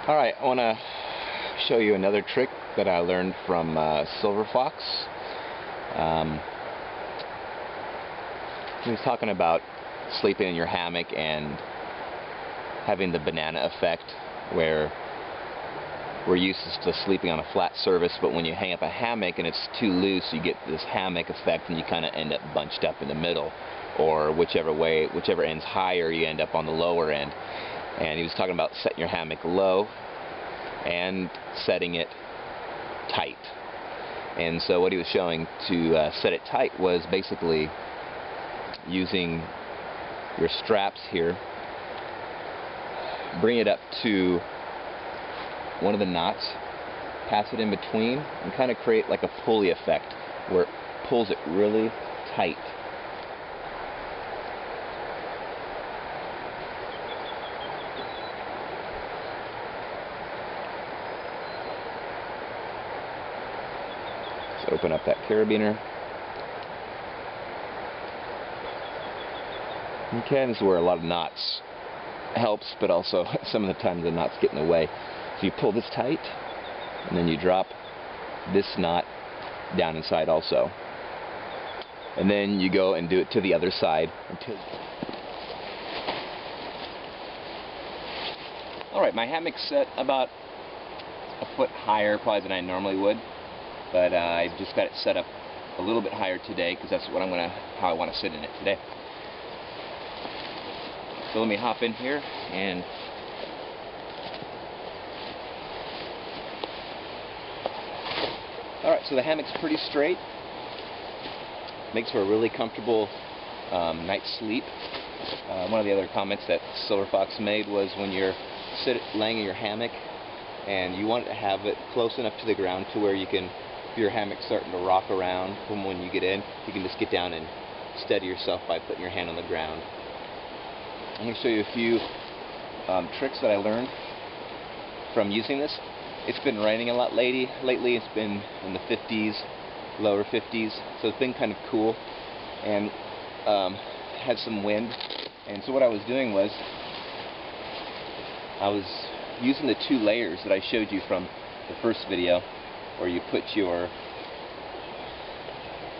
Alright, I want to show you another trick that I learned from Silver Fox. He was talking about sleeping in your hammock and having the banana effect, where we're used to sleeping on a flat surface, but when you hang up a hammock and it's too loose, you get this hammock effect and you kind of end up bunched up in the middle, or whichever end's higher, you end up on the lower end. And he was talking about setting your hammock low and setting it tight. And so what he was showing to set it tight was basically using your straps here, bring it up to one of the knots, pass it in between, and kind of create like a pulley effect where it pulls it really tight. Let's open up that carabiner. Okay, this is where a lot of knots helps, but also some of the times the knots get in the way. So you pull this tight, and then you drop this knot down inside also. And then you go and do it to the other side. Alright, my hammock's set about a foot higher probably than I normally would, but I just got it set up a little bit higher today because that's what how I want to sit in it today. So let me hop in here and alright, so the hammock's pretty straight. Makes for a really comfortable night's sleep. One of the other comments that Silver Fox made was when you're laying in your hammock and you want to have it close enough to the ground to where you can, if your hammock's starting to rock around from when you get in, you can just get down and steady yourself by putting your hand on the ground. I'm going to show you a few tricks that I learned from using this. It's been raining a lot lately. It's been in the 50s, lower 50s, so it's been kind of cool, and had some wind. And so what I was doing was I was using the two layers that I showed you from the first video, where you put your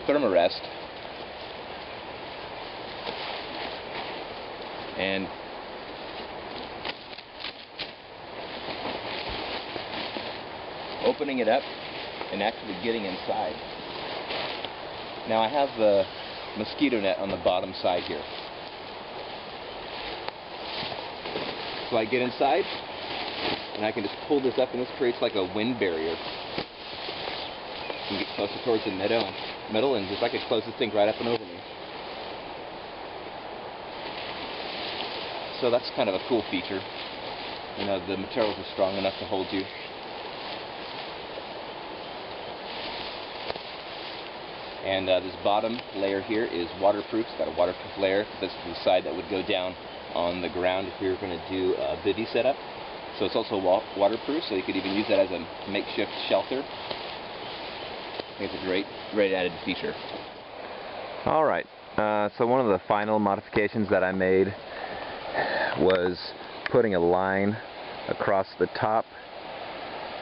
thermarest and opening it up and actually getting inside. Now I have the mosquito net on the bottom side here. So I get inside and I can just pull this up, and this creates like a wind barrier. You can get closer towards the middle and just I could close this thing right up and over me. So that's kind of a cool feature. You know, the materials are strong enough to hold you. And this bottom layer here is waterproof. It's got a waterproof layer. This is the side that would go down on the ground if you're going to do a bivvy setup. So it's also waterproof, so you could even use that as a makeshift shelter. I think it's a great added feature. Alright, so one of the final modifications that I made was putting a line across the top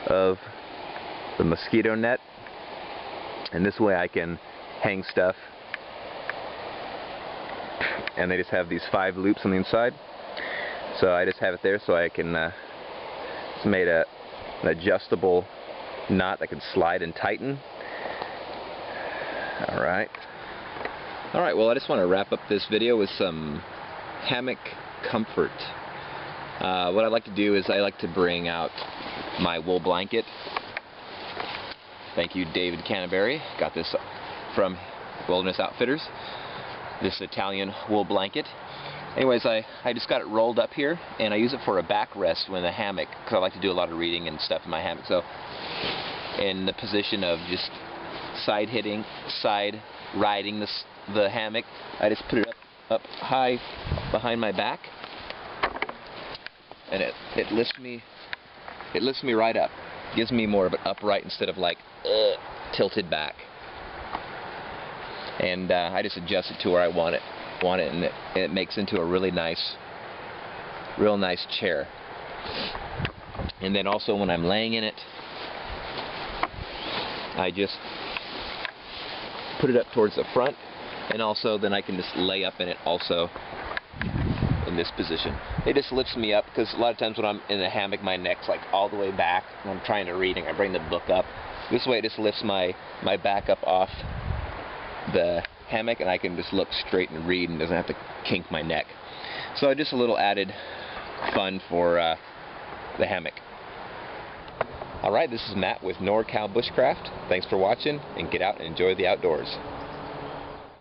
of the mosquito net, and this way I can hang stuff, and they just have these 5 loops on the inside, so I just have it there so I can it's made an adjustable knot that can slide and tighten. Alright, well, I just want to wrap up this video with some hammock comfort. What I like to do is I like to bring out my wool blanket. Thank you, David Canterbury. Got this from Wilderness Outfitters. This Italian wool blanket. Anyways, I just got it rolled up here, and I use it for a backrest when the hammock, because I like to do a lot of reading and stuff in my hammock. So, in the position of just side riding the hammock, I just put it up high behind my back, and it lifts me right up. Gives me more of an upright instead of like tilted back. And I just adjust it to where I want it, and it makes into a real nice chair. And then also when I'm laying in it, I just put it up towards the front, and also then I can just lay up in it also in this position. It just lifts me up, because a lot of times when I'm in a hammock, my neck's like all the way back when I'm trying to read, and I bring the book up. This way it just lifts my back up off the hammock, and I can just look straight and read, and doesn't have to kink my neck. So just a little added fun for the hammock. Alright, this is Matt with NorCal Bushcraft. Thanks for watching, and get out and enjoy the outdoors.